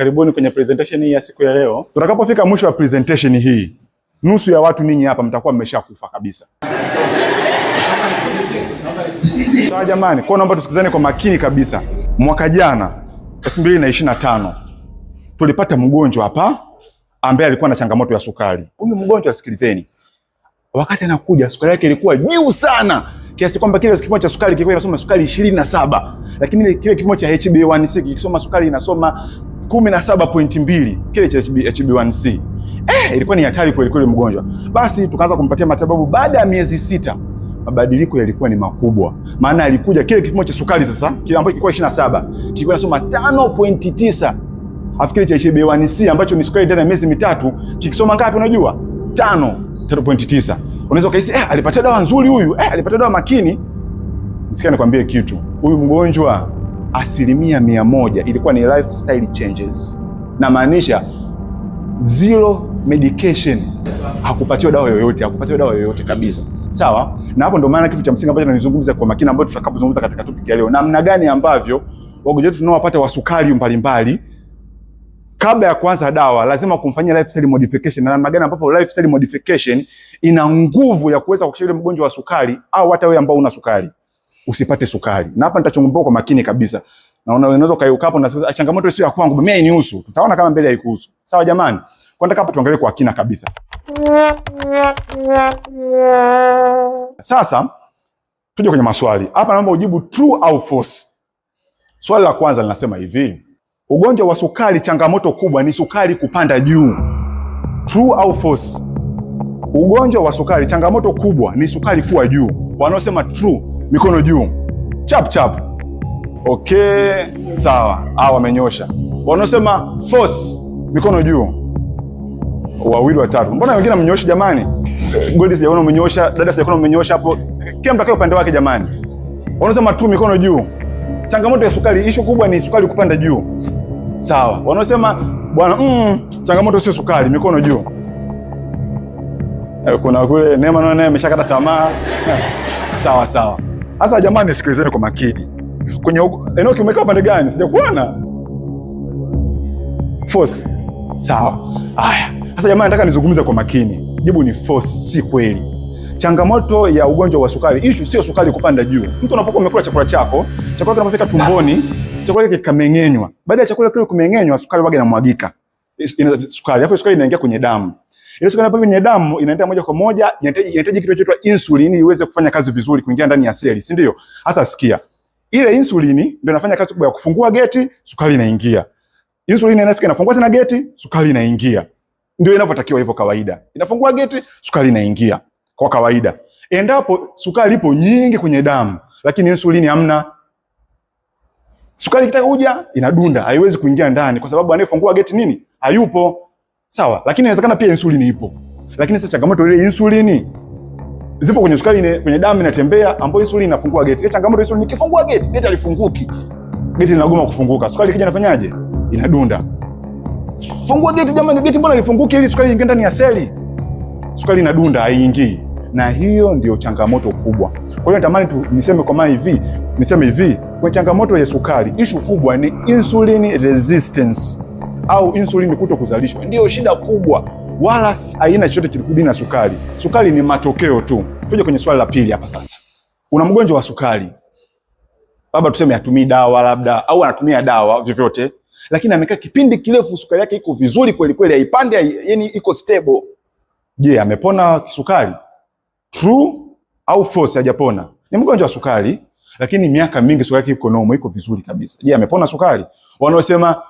Karibuni kwenye presentation hii ya siku ya leo. Tutakapofika mwisho wa presentation hii, nusu ya watu ninyi hapa mtakuwa mmeshakufa kabisa. Sawa jamani, kwa naomba tusikizane kwa makini kabisa. Mwaka jana 2025 tulipata mgonjwa hapa ambaye alikuwa na changamoto ya sukari. Huyu mgonjwa, sikilizeni, wakati anakuja sukari yake ilikuwa juu sana kiasi kwamba kile kipimo cha sukari kilikuwa inasoma sukari 27, lakini kile kipimo cha HbA1c kikisoma sukari inasoma 17.2, kile cha HbA1c. Ilikuwa ni hatari kweli kweli mgonjwa. Basi tukaanza kumpatia matibabu. Baada ya miezi 6 mabadiliko yalikuwa ni makubwa. Maana alikuja kile kipimo cha sukari sasa, kile ambacho kilikuwa 27, kilikuwa inasoma 5.9. Afikiri cha HbA1c ambacho ni sukari ndani ya miezi mitatu kikisoma ngapi unajua? 5.9. Unaweza kaisi alipata dawa nzuri huyu, alipata dawa makini. Nisikia nikwambie kitu. Huyu mgonjwa 100% ilikuwa ni lifestyle changes. Na maanisha zero medication. Hakupatiwa dawa yoyote, kabisa. Sawa? Na hapo ndio maana kitu cha msingi ambacho tunazungumza kwa makini, ambacho tutakapozungumza katika topic ya leo, namna gani ambavyo wagonjwa wetu tunaowapata wa sukari mbalimbali kabla ya kuanza dawa lazima kumfanyia lifestyle modification, na namna gani ambapo lifestyle modification ina nguvu ya kuweza kukusaidia mgonjwa wa sukari au hata wewe ambao una sukari usipate sukari. Na hapa nitachungumbua kwa makini kabisa. Na unaweza kaiuka hapo na changamoto sio ya kwangu, mimi hainihusu. Tutaona kama mbele haikuhusu. Sawa jamani? Kwa nataka hapo tuangalie kwa kina kabisa. Sasa tuje kwenye maswali. Hapa naomba ujibu true au false. Swali la kwanza linasema hivi: ugonjwa wa sukari changamoto kubwa ni sukari kupanda juu. True au false? Ugonjwa wa sukari changamoto kubwa ni sukari kuwa juu. Wanaosema true, mikono juu. Chap chap. Okay, sawa. Wamenyosha. Wanaosema false, mikono juu. Wawili watatu. Mbona wengine mmenyoosha jamani? Gold sijaona mmenyoosha, dada sijaona mmenyoosha hapo. Kila mtu akae upande wake jamani. Wanaosema true, mikono juu. Changamoto ya sukari, issue kubwa ni sukari kupanda juu. Sawa. Wanaosema bwana changamoto sio sukari, mikono juu. Kuna kule Neema naye ameshakata tamaa. Sawa sawa. Sasa jamani, sikilizeni kwa makini. Kwenye eneo kimeka upande gani? Sijakuona. False. Sawa. Haya. Sasa jamani, nataka nizungumze kwa makini. Jibu ni false, si kweli. Changamoto ya ugonjwa wa sukari, issue sio sukari kupanda juu. Mtu unapokuwa umekula chakula chako, chakula kinapofika tumboni, chakula kile kikameng'enywa. Baada ya chakula kile kumeng'enywa, sukari waga inamwagika. Sukari, alafu sukari inaingia kwenye damu. Ile sukari inapoingia kwenye damu inaenda moja kwa moja, inahitaji kitu kinachoitwa insulini iweze kufanya kazi vizuri kuingia ndani ya seli, si ndio? Sasa sikia. Ile insulini ndio inafanya kazi kubwa ya kufungua geti, sukari inaingia. Insulini inafika inafungua tena geti, sukari inaingia. Ndio inavyotakiwa hivyo kawaida. Inafungua geti, sukari inaingia kwa kawaida. Endapo sukari ipo nyingi kwenye damu, lakini insulini hamna, sukari ikitaka kuja inadunda, haiwezi kuingia ndani kwa sababu anayefungua geti nini? Hayupo. Sawa, lakini inawezekana pia insulini ipo. Lakini sasa changamoto ile insulini zipo kwenye sukari kwenye damu inatembea, ambapo insulini inafungua geti. Ile changamoto insulini ikifungua geti, geti halifunguki. Geti linagoma kufunguka. Sukari ikija inafanyaje? Inadunda. Fungua geti jamani, geti mbona lifunguki ili sukari ingie ndani ya seli? Sukari inadunda, haiingii. Na hiyo ndio changamoto kubwa. Kwa hiyo natamani niseme hivi, kwa changamoto ya sukari, issue kubwa ni insulin resistance au insulin kutokuzalishwa. Ndio shida kubwa. Wala haina chochote kikubwa na sukari. Sukari ni matokeo tu. Tuje kwenye swali la pili hapa sasa. Una mgonjwa wa sukari. Baba tuseme hatumii dawa labda au anatumia dawa vyovyote, lakini amekaa kipindi kirefu sukari yake iko vizuri kweli kweli, haipandi, yani iko stable. Je, amepona kisukari? True au false? Hajapona. Ni mgonjwa wa sukari, lakini miaka mingi sukari yake iko normal, iko vizuri kabisa. Je, amepona sukari? Wanaosema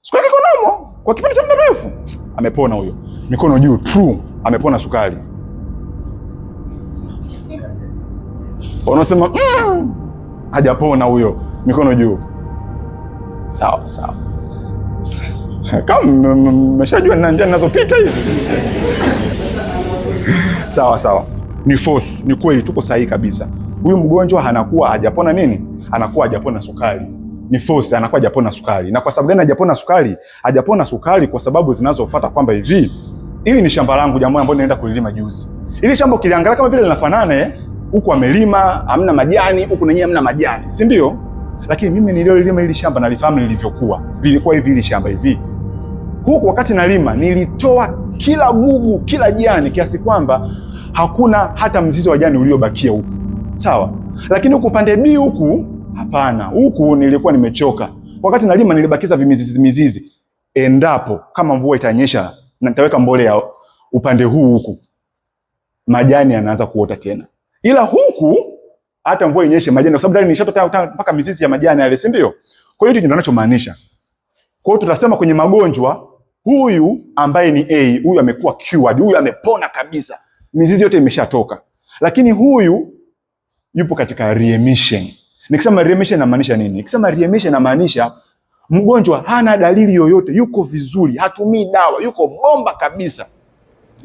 sukari yake iko normal kwa kipindi cha muda mrefu, amepona huyo. Mikono juu. True, amepona sukari. Wanaosema hajapona huyo, mikono juu. Sawa sawa. Kama mmeshajua njia ninazopita hivi. Sawa sawa. Ni false, ni kweli, tuko sahihi kabisa. Huyu mgonjwa anakuwa hajapona nini? Anakuwa hajapona sukari. Ni false, anakuwa hajapona sukari. Na kwa sababu gani hajapona sukari? Hajapona sukari kwa sababu zinazofuata kwamba hivi, hili ni shamba langu jamaa ambao naenda kulilima juzi. Ili shamba ukiliangalia kama vile linafanana huku amelima, hamna majani, huku na yeye hamna majani, si ndio? Lakini mimi nililolima hili shamba nalifahamu lilivyokuwa. Lilikuwa hivi hili shamba hivi. Huku wakati nalima nilitoa kila gugu, kila jani kiasi kwamba hakuna hata mzizi wa jani uliobakia huku. Sawa? Lakini huku pande B huku hapana. Huku nilikuwa nimechoka. Wakati nalima nilibakiza vimizizi. Endapo kama mvua itanyesha na nitaweka mbolea upande huu huku, majani yanaanza kuota tena. Ila huku hata mvua inyeshe majani, kwa sababu ndani nishatoa mpaka mizizi ya majani yale, si ndio? Kwa hiyo ndio ninachomaanisha. Kwa hiyo tutasema kwenye magonjwa, huyu ambaye ni A, huyu amekuwa cured, huyu amepona kabisa, mizizi yote imeshatoka. Lakini huyu yupo katika remission. Nikisema remission inamaanisha nini? Nikisema remission inamaanisha mgonjwa hana dalili yoyote, yuko vizuri, hatumii dawa, yuko bomba kabisa.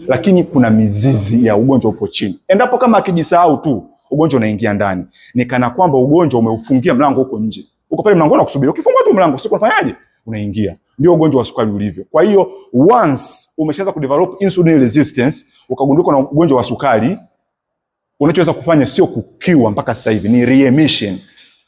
Lakini kuna mizizi ya ugonjwa upo chini. Endapo kama akijisahau tu, ugonjwa unaingia ndani. Ni kana kwamba ugonjwa umeufungia mlango huko nje. Uko pale mlangoni unakusubiri. Ukifungua tu mlango, siku unafanyaje? Unaingia. Ndio ugonjwa wa sukari ulivyo. Kwa hiyo once umeshaanza kudevelop insulin resistance, ukagunduka na ugonjwa wa sukari, unachoweza kufanya sio kukiwa mpaka sasa hivi, ni remission.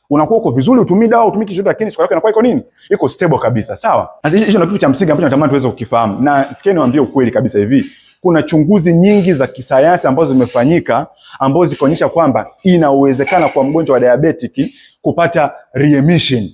Unakuwa uko vizuri, utumii dawa, utumii kitu, lakini sukari yako inakuwa iko nini? Iko stable kabisa. Sawa? Hicho ndio kitu cha msingi ambacho natamani tuweze kukifahamu. Na sikia niwaambie ukweli kabisa hivi. Kuna chunguzi nyingi za kisayansi ambazo zimefanyika ambazo zikaonyesha kwamba inawezekana kwa mgonjwa wa diabetic kupata remission.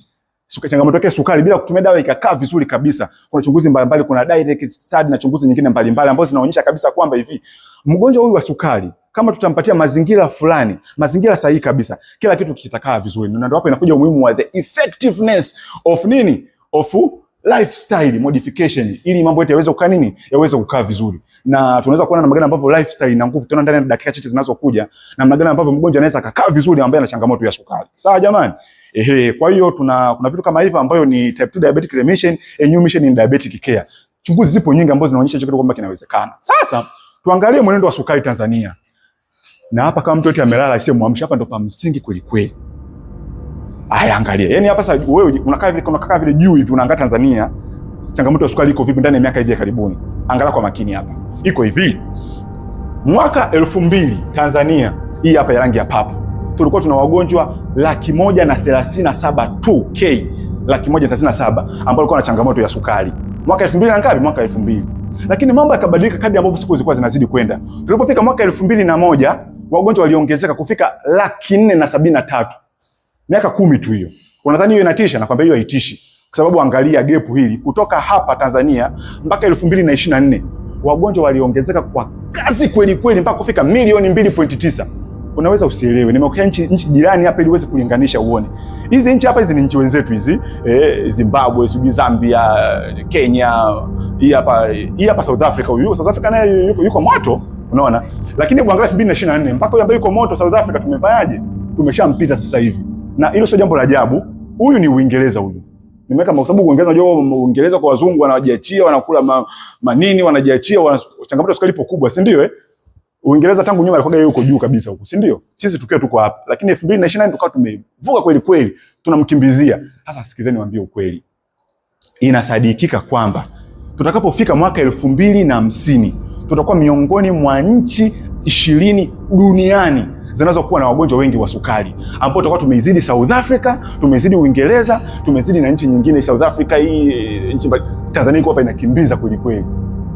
Changamoto yake sukari bila kutumia dawa ikakaa vizuri kabisa. Kuna chunguzi mbalimbali, kuna direct study na chunguzi nyingine mbalimbali ambazo zinaonyesha kabisa kwamba hivi mgonjwa huyu wa sukari kama tutampatia mazingira fulani, mazingira sahihi kabisa, kila kitu kitakaa vizuri. Na ndio hapo inakuja umuhimu wa the effectiveness of nini? Of lifestyle modification, ili mambo yote yaweze kukaa nini? Yaweze kukaa vizuri. Na tunaweza kuona namna gani ambavyo lifestyle ina nguvu, tena ndani ya dakika chache zinazokuja, namna gani ambavyo mgonjwa anaweza kukaa vizuri ambaye ana changamoto ya sukari. Sawa jamani? Kwa hiyo kuna vitu kama hivyo ambayo ni type 2 diabetic remission, a new mission in diabetic care. Chunguzi zipo nyingi ambazo zinaonyesha hicho kitu kwamba kinawezekana. Sasa tuangalie mwenendo wa sukari Tanzania. Na hapa kama mtu yote amelala isiye muamsha, hapa ndo pa msingi kweli kweli. Aya, angalia. Yaani hapa sasa wewe unakaa vile juu hivi, unaangalia Tanzania changamoto ya sukari iko vipi ndani ya miaka hivi ya karibuni. Angalia kwa makini hapa. Iko hivi. Mwaka 2000 Tanzania hii hapa ya rangi ya papa, tulikuwa tuna wagonjwa 137 tu K, 137 ambao walikuwa na changamoto ya sukari. Mwaka 2000 na ngapi? Mwaka 2000. Lakini mambo yakabadilika kadri ambavyo siku zilikuwa zinazidi kwenda. Tulipofika mwaka 2001 wagonjwa waliongezeka kufika 473. Miaka 10 tu hiyo. Unadhani hiyo inatisha? Nakwambia hiyo haitishi. Kwa sababu angalia gap hili kutoka hapa Tanzania mpaka 2024 wagonjwa waliongezeka kwa kasi kweli kweli mpaka kufika milioni 2.9. Unaweza usielewe. Nimekuja nchi jirani hapa ili uweze kulinganisha uone. Hizi nchi hapa, hizi ni nchi wenzetu hizi. Zimbabwe, Zambia, Kenya, hii hapa South Africa. Huyu South Africa naye yuko moto, unaona? Lakini kuangalia 2024 mpaka huyu ambaye yuko moto South Africa tumefanyaje? Tumeshampita sasa hivi. Na hilo sio jambo la ajabu. Huyu ni Uingereza huyu. Nimeweka kwa sababu Uingereza, unajua Uingereza kwa wazungu wanajiachia, wanakula manini, wanajiachia, changamoto ya sukari ipo kubwa, si ndio? Uingereza tangu nyuma alikuwa yuko juu kabisa huko, si ndio? Sisi tukiwa tuko hapa. Lakini 2024 tukawa tumevuka kweli kweli, tunamkimbizia. Sasa sikizeni niwaambie ukweli. Inasadikika kwamba tutakapofika mwaka 2050 tutakuwa miongoni mwa nchi 20 duniani zinazokuwa na wagonjwa wengi wa sukari, ambao tutakuwa tumezidi South Africa, tumezidi Uingereza, tumezidi na nchi nyingine. South Africa hii nchi, Tanzania iko hapa inakimbiza kweli kweli.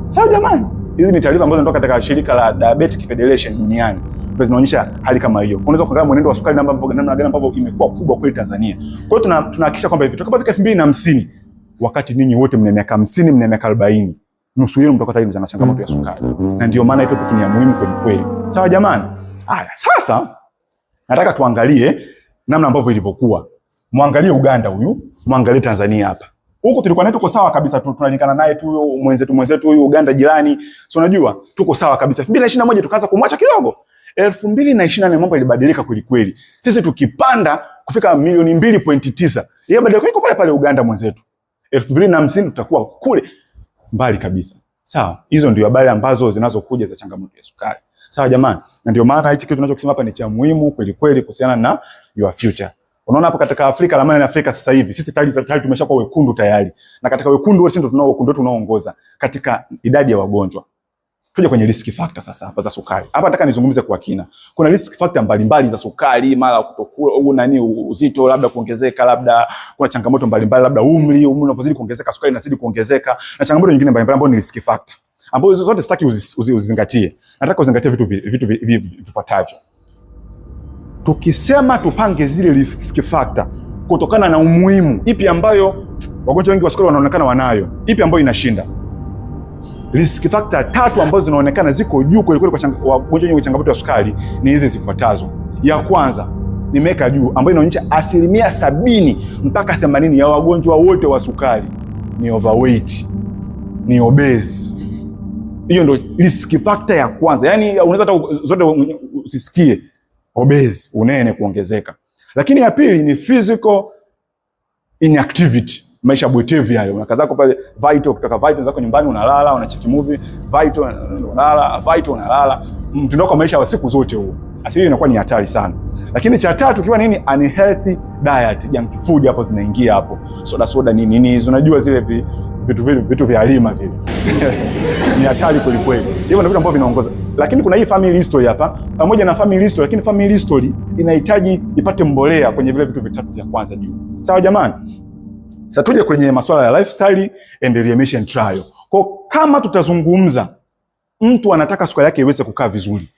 Sawa jamani? Hizi ni taarifa ambazo zinatoka katika shirika la Diabetic Federation duniani. Ndio zinaonyesha hali kama hiyo. Unaweza kuangalia mwenendo wa sukari namna gani ambavyo imekuwa kubwa kweli Tanzania. Kwa hiyo tunahakikisha kwamba hivi tutakapofika 2050, wakati ninyi wote mna miaka 50, mna miaka 40, nusu yenu mtakuwa tayari mna changamoto ya sukari. Na ndio maana hiyo topic ni ya muhimu kweli kweli. Sawa jamani? Haya, sasa nataka tuangalie namna ambavyo ilivyokuwa. Muangalie Uganda huyu, muangalie Tanzania hapa. Huko tulikuwa naye tuko sawa kabisa, tunalingana naye tu mwenzetu huyu Uganda jirani. So unajua tuko sawa kabisa. 2021 tukaanza kumwacha kidogo. 2024 mambo ilibadilika kweli kweli. Sisi tukipanda kufika milioni 2.9. Yeye badilika iko pale pale Uganda mwenzetu. 2050 tutakuwa kule mbali kabisa. Sawa? Hizo ndio habari ambazo zinazokuja za changamoto ya sukari. Sawa jamani? Na ndio maana hichi kitu tunachokisema hapa ni cha muhimu kweli kweli kuhusiana na your future. Unaona hapo katika Afrika, ramani ya Afrika sasa hivi sisi tayari tumeshakuwa wekundu tayari. Na katika wekundu wote ndio tunao wekundu wetu unaoongoza katika idadi ya wagonjwa. Tuje kwenye risk factor sasa hapa za sukari. Hapa nataka nizungumze kwa kina. Kuna risk factor mbalimbali za sukari, mara kutokula uzito labda kuongezeka, labda kuna changamoto mbalimbali, labda umri unapozidi kuongezeka sukari inazidi kuongezeka, na changamoto nyingine mbalimbali ambazo ni risk factor. Ambazo zote sitaki uzizingatie. Nataka uzingatie vitu vifuatavyo. Tukisema tupange zile risk factor kutokana na umuhimu, ipi ambayo wagonjwa wengi wa sukari wanaonekana wanayo, ipi ambayo inashinda? Risk factor 3 ambazo zinaonekana ziko juu kweli kweli kwa wagonjwa wenye changamoto ya sukari ni hizi zifuatazo. Ya kwanza nimeweka juu, ambayo inaonyesha 70% mpaka 80% ya wagonjwa wote wa sukari ni overweight, ni obese. Hiyo ndio risk factor ya kwanza. Yaani unaweza hata zote usisikie obese, unene kuongezeka. Lakini ya pili ni physical inactivity. Maisha bwetevu yale, unakaza zako pale Vital, kutoka Vital zako nyumbani unalala, unacheki movie, Vital unalala, Vital unalala. Mtindo wa maisha wa siku zote huo. Asili inakuwa ni hatari sana. Lakini cha tatu kiwa nini? Unhealthy diet, junk food hapo zinaingia hapo. Soda nini hizo, unajua zile vitu vya alima vile. Ni hatari kweli kweli. Hivyo ndio vitu ambavyo vinaongoza. Lakini kuna hii family history hapa, pamoja na family history, lakini family history inahitaji ipate mbolea kwenye vile vitu vitatu vya kwanza juu. Sawa jamani? Sasa tuje kwenye masuala ya lifestyle and remission trial. Kwa kama tutazungumza mtu anataka sukari yake iweze kukaa vizuri,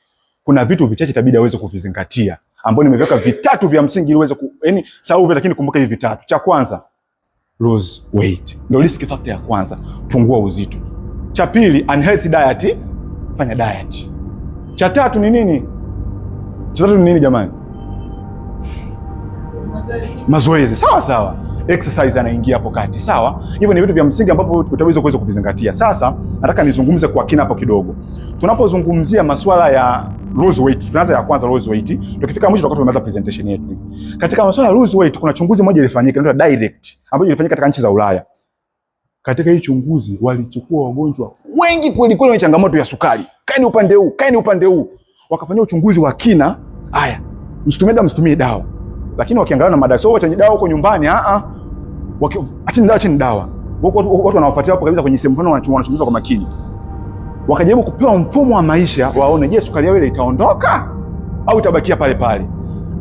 kuna vitu vichache itabidi aweze kuvizingatia, ambao nimeweka vitatu vya msingi ili uweze yaani sawa, lakini kumbuka hivi vitatu. Cha kwanza, lose weight. Ndio risk factor ya kwanza, pungua uzito. Cha pili, unhealthy diet, fanya diet. Cha tatu ni nini? Cha tatu ni nini jamani? Mazoezi. Sawa. Exercise anaingia hapo kati. Sawa? Hivyo ni vitu vya msingi ambavyo utaweza kuvizingatia. Sasa nataka nizungumze kwa kina hapo kidogo. Tunapozungumzia masuala ya lose weight, tunaanza ya kwanza lose weight. Tukifika mwisho tutakuwa tumemaliza presentation yetu. Katika masuala ya lose weight kuna chunguzi moja ilifanyika inaitwa direct, ambayo ilifanyika katika nchi za Ulaya. Katika hii chunguzi walichukua wagonjwa wengi kweli kweli wenye changamoto ya sukari. Kaeni upande huu. Wakafanyia uchunguzi wa kina. Haya, msitumie dawa. Lakini wakiangalia na madawa, sio wacha dawa huko nyumbani, acheni dawa. Watu wanawafuatia hapo kabisa kwenye sehemu fulani, wanachunguza kwa makini. Wakajaribu kupewa mfumo wa maisha waone, je, sukari yao ile itaondoka au itabakia pale pale?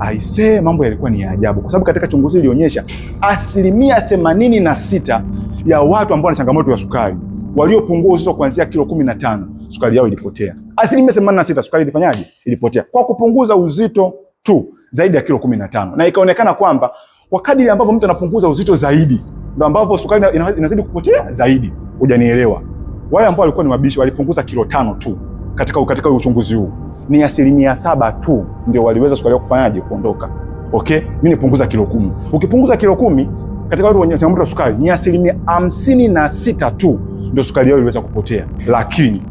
Aisee, mambo yalikuwa ni ajabu, kwa sababu katika chunguzi ilionyesha 86% ya watu ambao wana changamoto ya sukari waliopungua uzito kuanzia kilo 15, sukari yao ilipotea. 86% sukari ilifanyaje? Ilipotea kwa kupunguza uzito tu zaidi ya kilo 15. Na ikaonekana kwamba kwa kadiri ambavyo mtu anapunguza uzito zaidi ndio ambavyo sukari inazidi kupotea zaidi. Hujanielewa? Wale ambao walikuwa ni mabishi walipunguza kilo 5 tu katika uchunguzi huu. Ni 7% tu ndio waliweza sukari yao kufanyaje? Kuondoka. Okay? Mimi nipunguza kilo 10. Ukipunguza kilo 10 katika watu wenye changamoto ya sukari ni 56% tu ndio sukari yao iliweza kupotea. Lakini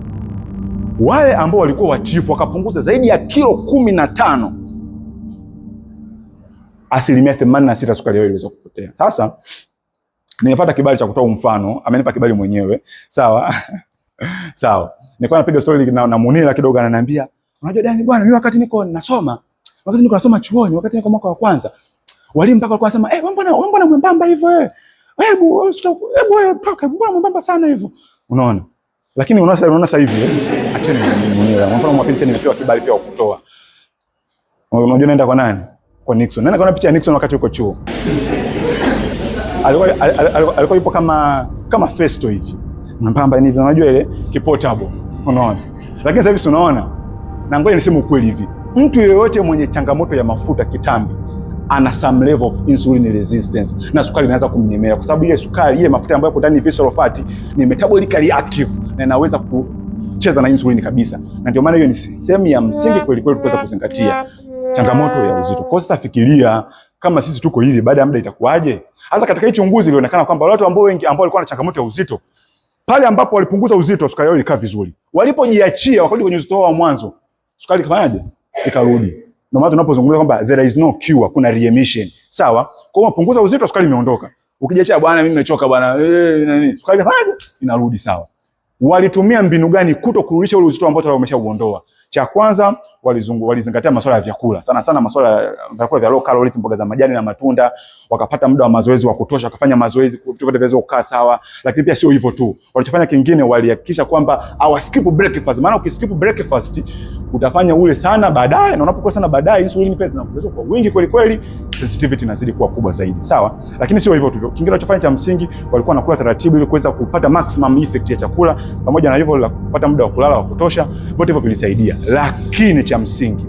wale ambao walikuwa watifu wakapunguza zaidi ya kilo 15, 86% sukari yao iliweza kupotea. Sasa nimepata kibali cha kutoa mfano, amenipa kibali mwenyewe. Sawa? Sawa. Nilikuwa napiga story na Munira kidogo, ananiambia, "Unajua Dani bwana, mimi wakati niko nasoma chuoni, wakati niko mwaka wa kwanza, walimu mpaka walikuwa wanasema, wewe mbona mwembamba hivyo wewe? Hebu toka, mbona mwembamba sana hivyo?" Unaona? Lakini unaona sasa hivi, acheni Munira. Kwa mfano mwapili tena nimepewa kibali pia kutoa. Unajua naenda kwa nani? Kwa Nixon. Nani kaona picha ya Nixon wakati yuko chuo? Alikuwa yupo kama Festo hivi. Mwembamba hivi, unajua ile kipotable. Unaona? Lakini sasa hivi unaona, na ngoja niseme ukweli hivi, mtu yeyote mwenye changamoto ya mafuta kitambi ana some level of insulin resistance, na sukari inaanza kumnyemea, kwa sababu ile sukari, ile mafuta ambayo yako ndani visceral fat ni metabolically active na inaweza kucheza na insulin kabisa. Na ndio maana hiyo ni sehemu ya msingi kweli kweli kuweza kuzingatia changamoto ya uzito. Kwa sasa fikiria kama sisi tuko hivi, baada ya muda itakuwaje? Hasa katika hii chunguzi ilionekana kwamba watu ambao wengi ambao walikuwa na changamoto ya uzito, pale ambapo walipunguza uzito, sukari yao ilikaa vizuri. Walipojiachia wakarudi kwenye uzito wao wa mwanzo, sukari ikafanyaje? Ikarudi. Ndio maana tunapozungumza kwamba there is no cure, kuna remission. Sawa? Kwa hiyo upunguza uzito, sukari imeondoka. Ukijiachia, bwana mimi nimechoka bwana, nani? Sukari ifanyaje? Inarudi. Sawa. Walitumia mbinu gani kuto kurudisha ule uzito ambao tayari wameshauondoa? Cha kwanza, walizingatia masuala ya vyakula. Sana sana masuala ya vyakula vya low calories, mboga za majani na matunda, wakapata muda wa mazoezi wa kutosha, wakafanya mazoezi vitu vyote viweze kukaa sawa. Lakini pia sio hivyo tu. Walichofanya kingine, walihakikisha kwamba hawaskip breakfast. Maana ukiskip breakfast utafanya ule sana baadaye, na unapokula sana baadaye insulin pesa inaongezeka kwa wingi kweli kweli, sensitivity inazidi kuwa kubwa zaidi. Sawa? Lakini sio hivyo tu. Kingine walichofanya cha msingi, walikuwa wanakula taratibu ili kuweza kupata maximum effect ya chakula, pamoja na hivyo kupata muda wa kulala wa kutosha. Vyote hivyo vilisaidia. Lakini cha msingi,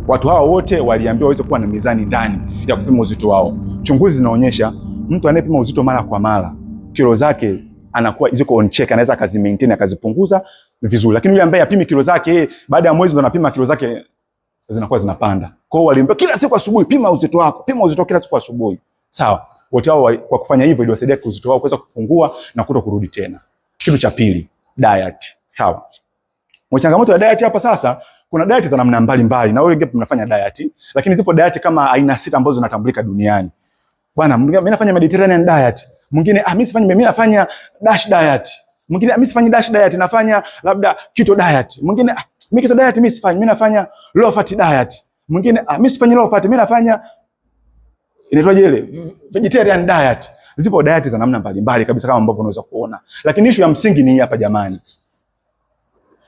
watu hawa wote waliambiwa waweze kuwa na mizani ndani ya kupima uzito wao. Chunguzi zinaonyesha mtu anayepima uzito mara kwa mara, kilo zake anakuwa ziko on check, anaweza akazimaintain akazipunguza vizuri. Lakini yule ambaye apimi kilo zake, baada ya mwezi ndo anapima kilo zake, zinakuwa zinapanda. Kwa hiyo waliambiwa kila siku asubuhi pima uzito wako, pima uzito kila siku asubuhi. Sawa. Wote hao kwa kufanya hivyo iliwasaidia uzito wao kuweza kupungua na kuto kurudi tena. Kitu cha pili, diet. Sawa. Changamoto ya diet hapa sasa, kuna diet za namna mbalimbali na wewe wengi mnafanya diet, lakini zipo diet kama aina 6 ambazo zinatambulika duniani. Bwana, mimi nafanya Mediterranean diet. Mwingine mimi nafanya Dash diet. Mwingine mimi sifanyi Dash diet, nafanya labda Keto diet. Mwingine mimi Keto diet mimi sifanyi, mimi nafanya Low fat diet. Mwingine mimi sifanyi low fat, mimi nafanya inaitwaje ile Vegetarian diet. Zipo diet za namna mbalimbali kabisa kama ambavyo unaweza kuona. Lakini issue ya msingi ni hapa jamani.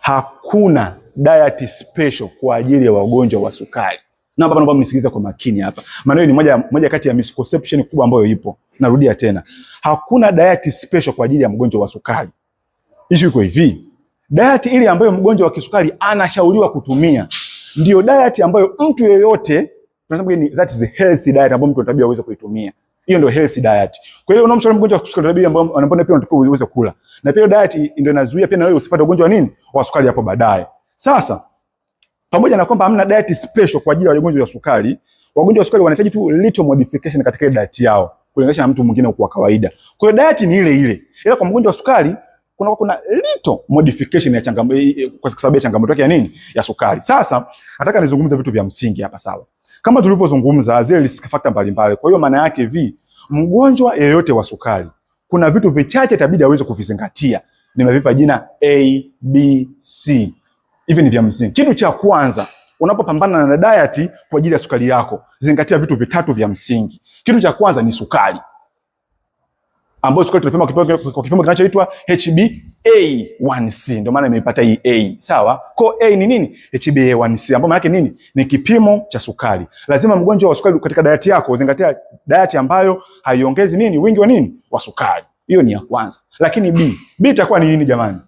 Hakuna diet special kwa ajili ya wagonjwa wa sukari. Na hapa naomba mnisikilize kwa makini hapa. Maana hiyo ni moja kati ya misconception kubwa ambayo ipo. Narudia tena. Hakuna diet special kwa ajili ya mgonjwa wa sukari. Issue iko hivi. Diet ile ambayo mgonjwa wa kisukari anashauriwa kutumia ndio diet ambayo mtu yeyote tunasema ni that is a healthy diet ambayo mtu anatakiwa aweze kuitumia. Hiyo ndio healthy diet. Kwa hiyo unamshauri mgonjwa wa sukari tabia ambayo anapenda pia unatakiwa uweze kula. Na pia diet ndio inazuia pia na wewe usipate ugonjwa wa nini? Wa sukari hapo baadaye. Sasa pamoja na kwamba hamna diet special kwa ajili ya wagonjwa wa sukari, wagonjwa wa sukari wanahitaji tu little modification katika diet yao kulinganisha na mtu mwingine kwa kawaida. Kwa hiyo diet ni ile ile. Ila kwa mgonjwa wa sukari kuna little modification ya changamoto kwa sababu ya changamoto yake ya nini? Ya sukari. Sasa nataka nizungumze vitu vya msingi hapa sawa. Kama tulivyozungumza zile risk factor mbalimbali. Kwa hiyo maana yake mgonjwa yeyote wa sukari kuna vitu vichache itabidi aweze kuvizingatia. Nimevipa jina A, B, C. Hivi ni vya msingi. Kitu cha kwanza, unapopambana na diet kwa ajili ya sukari yako, zingatia vitu vitatu vya msingi. Kitu cha kwanza ni sukari, ambayo sukari tunapima kwa kipimo kinachoitwa HbA1c. Ndio maana nimeipata hii A. Sawa? Kwa A ni nini? HbA1c, ambayo maana yake nini? Ni kipimo cha sukari. Lazima mgonjwa wa sukari katika diet yako uzingatia diet ambayo haiongezi nini? Wingi wa nini? Wa sukari. Hiyo ni ya kwanza. Lakini B itakuwa ni nini jamani?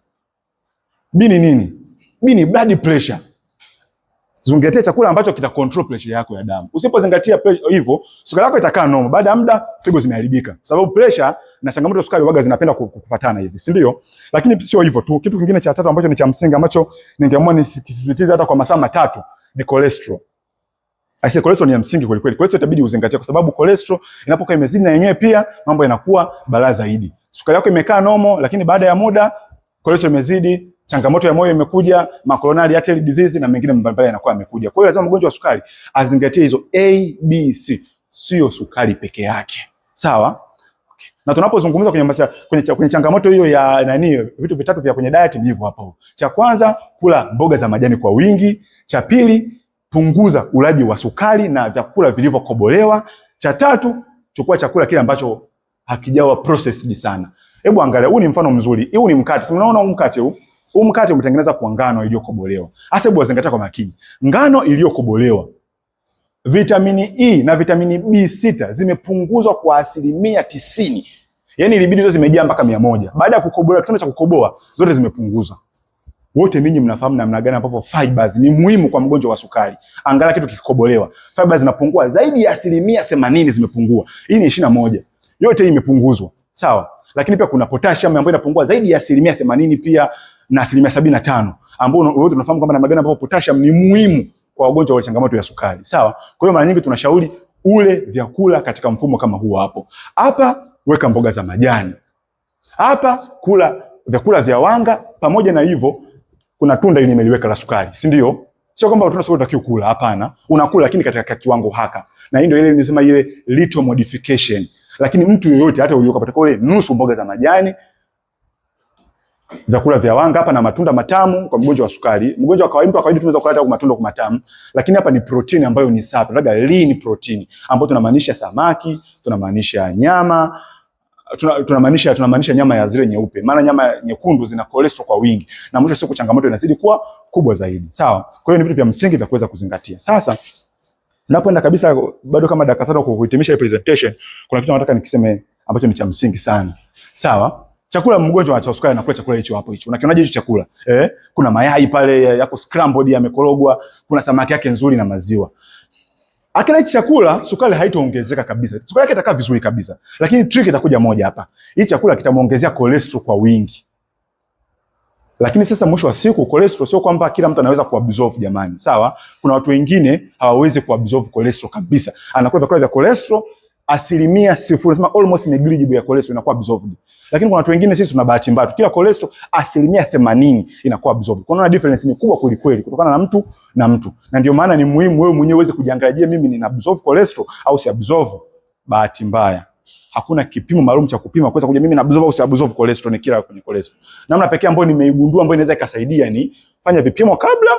B ni nini? B ni blood pressure. Zingatia chakula ambacho kita control pressure yako ya damu. Usipozingatia hivyo, sukari yako itakaa normal. Baada ya muda figo zimeharibika. Sababu pressure na changamoto ya sukari waga zinapenda kufuatana hivi, si ndio? Lakini sio hivyo tu. Kitu kingine cha tatu ambacho ni cha msingi ambacho ningeamua nisisitize hata kwa masaa matatu ni cholesterol. Aise, cholesterol ni ya msingi kweli kweli. Cholesterol itabidi uzingatie kwa sababu cholesterol inapokuwa imezidi na yenyewe pia mambo yanakuwa balaa zaidi. Sukari yako imekaa normal, lakini baada ya muda cholesterol imezidi, changamoto ya moyo imekuja, coronary artery disease na mengine mbalimbali yanakuwa yamekuja. Kwa hiyo lazima mgonjwa wa sukari azingatie hizo A, B, C, sio sukari peke yake. Sawa? Okay. Na tunapozungumza kwenye changamoto hiyo ya vitu vitatu vya kwenye diet ni hivyo hapo. Cha kwanza, kula mboga za majani kwa wingi. Cha pili, punguza ulaji wa sukari na vyakula vilivyokobolewa. Cha tatu, chukua chakula kile ambacho hakijawa processed sana. Hebu angalia, huu ni mfano mzuri. Huu ni mkate. Unaona huu mkate huu? Huu mkate umetengeneza kwa ngano iliyokobolewa. Hasa hebu zingatia kwa makini. Ngano iliyokobolewa, vitamini E na vitamini B6 zimepunguzwa kwa 90%. Yaani ilibidi zote zimejaa mpaka 100. Baada ya kukobolewa, kitendo cha kukoboa, zote zimepunguzwa. Wote ninyi mnafahamu namna gani ambapo fibers ni muhimu kwa mgonjwa wa sukari. Angalia kitu kikikobolewa, fibers zinapungua zaidi ya 80% zimepungua. Hii ni 21. Yote hii imepunguzwa. Sawa? Lakini pia kuna potassium ambayo inapungua zaidi ya 80% pia na 75%, ambao wote tunafahamu kwamba namna gani ambapo potassium ni muhimu kwa wagonjwa wa changamoto ya sukari. Sawa? Kwa hiyo mara nyingi tunashauri ule vyakula katika mfumo kama huu hapo. Hapa weka mboga za majani. Hapa kula vyakula vya wanga, pamoja na hivyo kuna tunda ili nimeliweka la sukari, si ndio? Sio kwamba tunda sio utakiwa kula, hapana. Unakula lakini katika kiwango haka. Na hii ndio ile nimesema ile little modification. Lakini mtu yeyote hata ulioka pata kule nusu mboga za majani, vyakula vya wanga hapa na matunda matamu kwa mgonjwa wa sukari. Mgonjwa wa kawaida tunaweza kula hata matunda kwa matamu, lakini hapa ni protein ambayo ni safi, tunataka lean protein ambayo tunamaanisha samaki, tunamaanisha nyama, tunamaanisha nyama ya zile nyeupe. Maana nyama nyekundu zina cholesterol kwa wingi na mwisho siku changamoto inazidi kuwa kubwa zaidi. Sawa? Kwa hiyo ni vitu vya msingi vya kuweza kuzingatia. Sasa napoenda kabisa bado kama dakika 3 kwa kuhitimisha presentation, kuna kitu nataka nikiseme ambacho ni cha msingi sana. Sawa? Chakula mgonjwa wa sukari anakula chakula hicho hapo hicho. Unakionaje hicho chakula? Kuna mayai pale yako scrambled yamekorogwa, kuna samaki yake nzuri na maziwa. Akila hichi chakula sukari haitaongezeka kabisa. Sukari yake itakaa vizuri kabisa. Lakini trick itakuja moja hapa. Hii chakula kitamuongezea cholesterol kwa wingi. Lakini sasa mwisho wa siku cholesterol sio kwamba kila mtu anaweza kuabsorb jamani. Sawa? Kuna watu wengine hawawezi kuabsorb cholesterol kabisa. Anakula vyakula vya cholesterol 0%, nasema almost negligible ya cholesterol inakuwa absorbed. Lakini kuna watu wengine sisi tuna bahati mbaya. Kila cholesterol 80% inakuwa absorbed. Kwa hiyo difference ni kubwa kweli kweli kutokana na mtu na mtu. Na ndio maana ni muhimu wewe mwenyewe uweze kujiangalia, mimi nina absorb cholesterol au si absorb. Bahati mbaya hakuna kipimo maalum cha kupima kuweza kujua mimi na absorb au si absorb cholesterol, ni kila kwenye cholesterol. Namna pekee ambayo nimeigundua ambayo inaweza ikasaidia ni fanya vipimo kabla,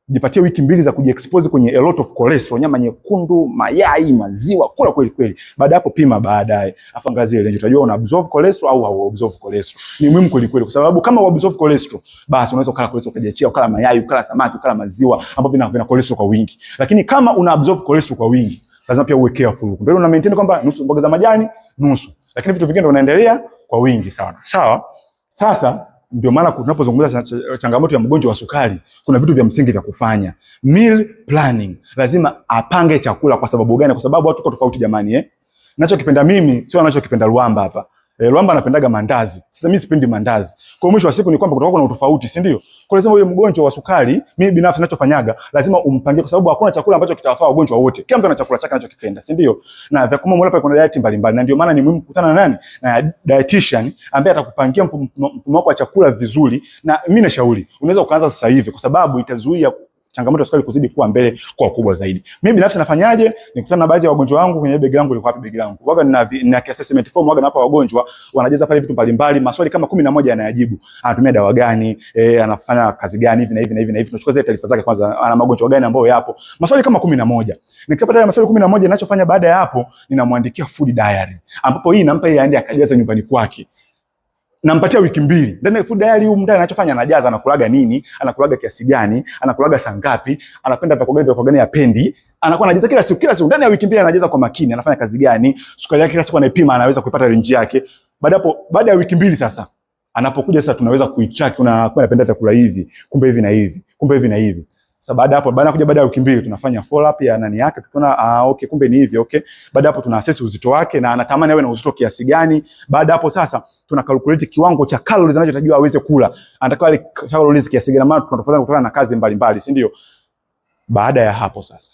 jipatie wiki 2 za kujiexpose kwenye a lot of cholesterol, nyama nyekundu, mayai, maziwa, kula kweli kweli. Baada hapo pima baadaye. Afa angazie range, utajua una absorb cholesterol au hau absorb cholesterol. Ni muhimu kweli kweli kwa sababu kama absorb cholesterol, basi unaweza kula cholesterol ukajiachia, ukala mayai, ukala samaki, ukala maziwa ambavyo vina cholesterol kwa wingi. Lakini kama una absorb cholesterol kwa wingi, lazima pia uwe careful. Ndio una maintain kwamba nusu mboga za majani, nusu. Lakini vitu vingine ndio unaendelea kwa wingi sana. Sawa? Sasa ndio maana tunapozungumza changamoto ya mgonjwa wa sukari, kuna vitu vya msingi vya kufanya. Meal planning. Lazima apange chakula. Kwa sababu gani? Kwa sababu watu tuko tofauti jamani. Ninachokipenda mimi sio anachokipenda Luamba hapa. Luamba anapendaga mandazi. Sasa mimi sipendi mandazi. Kwa mwisho wa siku ni kwamba kutakuwa na utofauti, si ndio? Kwa lazima yule mgonjwa wa sukari, mimi binafsi ninachofanyaga, lazima umpangie kwa sababu hakuna chakula ambacho kitawafaa wagonjwa wote. Kila mtu ana chakula chake anachokipenda, si ndio? Na vyakula mbona pale kuna diet mbalimbali. Na ndio maana ni muhimu kukutana na nani? Na dietitian ambaye atakupangia mfumo wako wa chakula vizuri. Na mimi nashauri unaweza kuanza sasa hivi kwa sababu itazuia changamoto ya sukari kuzidi kuwa mbele kwa kubwa zaidi. Mimi binafsi nafanyaje? Nikutana na baadhi ya wagonjwa wangu kwenye begi langu, liko wapi begi langu? Waga nina assessment form, waga napa wagonjwa wanajaza pale vitu mbalimbali, maswali kama 11 anayajibu. Anatumia dawa gani? Anafanya kazi gani hivi na hivi na hivi na hivi. Tunachukua zile taarifa zake kwanza, ana magonjwa gani ambayo yapo. Maswali kama 11. Nikipata maswali 11, ninachofanya baada ya hapo ninamwandikia food diary. Ambapo hii nampa yeye aende akajaza nyumbani kwake. Nampatia wiki 2. Ndani ya food diary huko ndani anachofanya anajaza, anakulaga nini, anakulaga kiasi gani, anakulaga saa ngapi, anapenda vyakula gani apendi, anakuwa anajaza kila siku ndani ya wiki 2 anajaza kwa makini, anafanya kazi gani, sukari yake kila siku anaipima, anaweza kuipata range yake. Baada ya wiki 2 sasa anapokuja sasa tunaweza kuitrack, kwa anapenda vyakula hivi, kumbe hivi na hivi, kumbe hivi na hivi. Sasa baada ya wiki 2 tunafanya follow up ya nani yake, tukiona okay kumbe ni hivi, okay. Baada hapo tuna assess uzito wake na anatamani awe na uzito kiasi gani. Baada hapo sasa tuna calculate kiwango cha calories anachotakiwa aweze kula. Anatakiwa ile calories kiasi gani, maana tunatofautisha kutokana na kazi mbalimbali, si ndio? Baada ya hapo sasa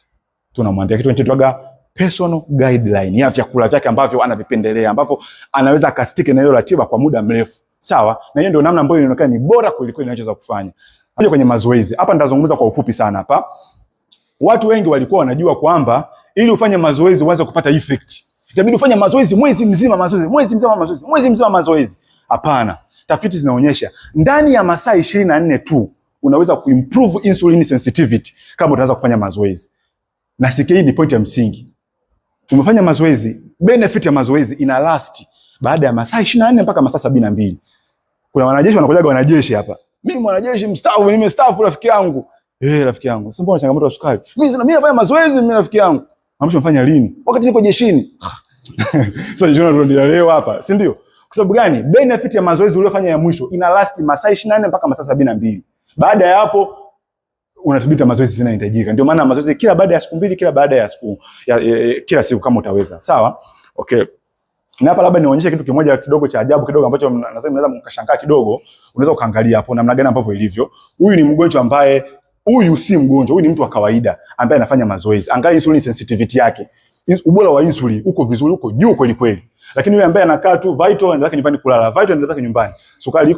tunamwandikia kitu kinachoitwa personal guideline ya vyakula vyake ambavyo anavipendelea, ambapo anaweza akastike na hiyo ratiba kwa muda mrefu. Sawa? Na hiyo ndio namna ambayo inaonekana ni bora kuliko inachoweza kufanya. Hapo kwenye mazoezi. Hapa nitazungumza kwa ufupi sana hapa. Watu wengi walikuwa wanajua kwamba ili ufanye mazoezi uanze kupata effect, itabidi ufanye mazoezi mwezi mzima mazoezi. Hapana. Tafiti zinaonyesha ndani ya masaa 24 tu unaweza kuimprove insulin sensitivity kama utaanza kufanya mazoezi. Na hii ni point ya msingi. Umefanya mazoezi, benefit ya mazoezi ina last baada ya masaa 24 mpaka masaa 72. Kuna wanajeshi wanakujaga wanajeshi hapa. Mimi mwanajeshi mstaafu, nimestaafu rafiki yangu. Rafiki yangu. Sasa mbona changamoto ya sukari? Mimi nafanya mazoezi mimi rafiki yangu. Amesha mfanya lini? Wakati niko jeshini. Sasa jiona ndio leo hapa, si ndio? Kwa sababu gani? Benefit ya mazoezi uliyofanya ya mwisho ina last masaa 24 mpaka masaa 72. Baada ya hapo unatibita mazoezi tena inahitajika. Ndio maana mazoezi kila baada ya siku 2, kila baada ya siku kila siku kama utaweza. Sawa? Okay. Na hapa labda nionyeshe kitu kimoja kidogo cha ajabu kidogo ambacho nadhani mnaweza mkashangaa kidogo. Unaweza ukaangalia hapo namna gani ambavyo ilivyo. Huyu ni mgonjwa ambaye, huyu si mgonjwa, huyu ni mtu wa kawaida ambaye anafanya mazoezi. Angalia insulin sensitivity yake. Ubora wa insulin uko vizuri, uko juu kweli kweli. Lakini yule ambaye anakaa tu vital anataka nyumbani kulala, vital anataka nyumbani. Sukari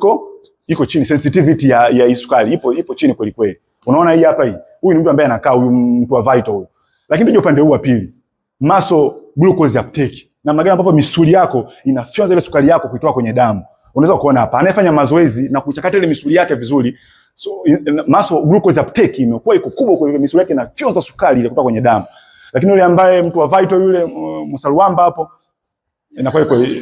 iko chini, sensitivity ya sukari ipo chini kweli kweli. Unaona hii hapa hii. Huyu ni mtu ambaye anakaa, huyu mtu wa vital huyu. Lakini ndio upande huu wa pili. Muscle glucose uptake. Namna gani ambapo misuli yako inafyonza ile sukari yako kuitoa kwenye damu. Unaweza kuona hapa anayefanya mazoezi na kuchakata ile misuli yake vizuri, so muscle glucose uptake imekuwa iko kubwa kwa misuli yake, na fyonza sukari ile kutoka kwenye damu. Lakini yule ambaye mtu wa vital yule Msaluamba hapo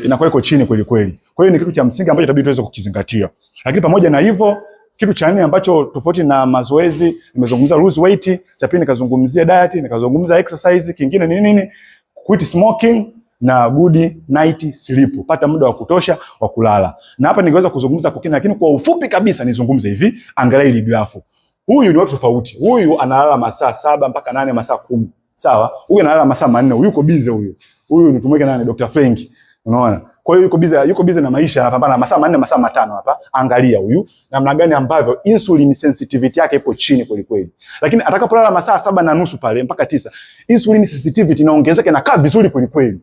inakuwa iko chini kweli kweli. Kwa hiyo ni kitu cha msingi ambacho itabidi tuweze kukizingatia. Lakini pamoja na hivyo, kitu cha nne ambacho tofauti na mazoezi, nimezungumza lose weight, cha pili nikazungumzia diet, nikazungumza exercise, kingine ni nini? Quit smoking na good night sleep. Pata muda wa kutosha wa kulala. Na hapa ningeweza kuzungumza kwa kina, lakini kwa ufupi kabisa nizungumze hivi, angalia hili grafu. Huyu ni watu tofauti. Huyu analala masaa 7 mpaka 8, masaa 10. Sawa? Huyu analala masaa 4. Huyu yuko busy huyu. Huyu ni tumweke nani? Dr. Frank. Unaona? Kwa hiyo yuko busy na maisha, anapambana masaa 4 masaa 5 hapa. Angalia huyu namna gani ambavyo insulin sensitivity yake ipo chini kweli kweli. Lakini atakapolala masaa 7:30 pale mpaka 9, insulin sensitivity inaongezeka na kaa vizuri kweli kweli.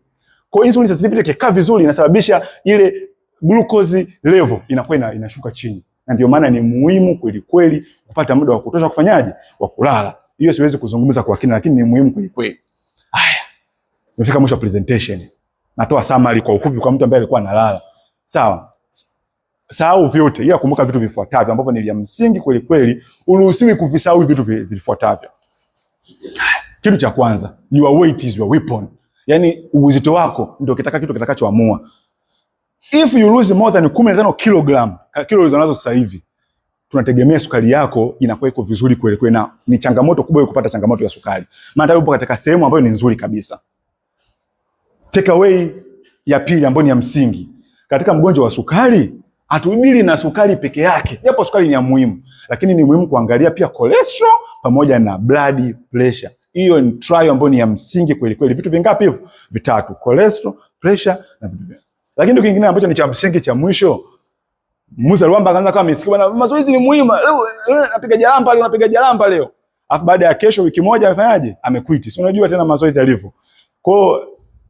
Kwa insulin sensitivity ikikaa vizuri inasababisha ile glucose level inakuwa inashuka chini. Na ndio maana ni muhimu kweli kweli kupata muda wa kutosha kufanyaje? Wa kulala. Hiyo siwezi kuzungumza kwa kina, lakini ni muhimu kweli kweli. Haya. Nimefika mwisho wa presentation. Natoa summary kwa ufupi kwa mtu ambaye alikuwa analala. Sawa. Sahau vyote, ila kumbuka vitu vifuatavyo ambavyo ni vya msingi kweli kweli, uruhusiwi kuvisahau vitu vifuatavyo. Kitu cha kwanza, your weight is your weapon. Yaani uzito wako ndio kitu kitakachoamua. If you lose more than 15 kg, kilo ulizonazo sasa hivi, tunategemea sukari yako inakuwa iko vizuri kweli kweli, na ni changamoto kubwa kupata changamoto ya sukari. Maana upo katika sehemu ambayo ni nzuri kabisa. Take away ya pili ambayo ni ya msingi. Katika mgonjwa wa sukari, hatudili na sukari peke yake. Japo sukari ni ya muhimu, lakini ni muhimu kuangalia pia cholesterol pamoja na blood pressure. Hiyo ni trial ambayo ni ya msingi kweli kweli. Vitu vingapi hivyo? Vitatu: cholesterol, pressure na vitu vingine. Lakini kitu kingine ambacho ni cha msingi cha mwisho, Msaluamba akaanza kama amesikia bwana, mazoezi ni muhimu. Leo napiga jalamba, leo napiga jalamba leo. Alafu baada ya kesho wiki moja afanyaje? Amequit. Si unajua tena mazoezi yalivyo. Kwa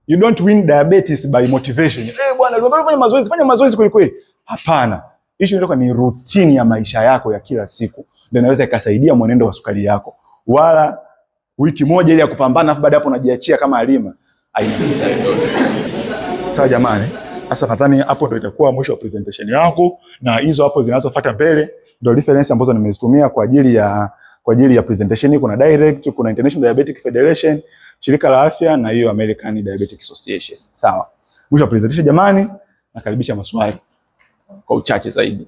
you don't win diabetes by motivation. Bwana, unataka fanya mazoezi kweli kweli. Hapana. Issue inatoka ni routine ya maisha yako ya kila siku. Ndio inaweza ikasaidia mwenendo wa sukari yako. Wala wiki moja ile ya kupambana afu baada hapo unajiachia kama alima. Sawa jamani. Sasa nadhani hapo ndio itakuwa mwisho wa presentation yangu, na hizo hapo zinazofuata mbele ndio reference ambazo nimezitumia kwa ajili ya presentation. Kuna direct, kuna International Diabetic Federation, shirika la afya, na hiyo American Diabetic Association. Sawa. Mwisho wa presentation jamani, nakaribisha maswali kwa uchache zaidi.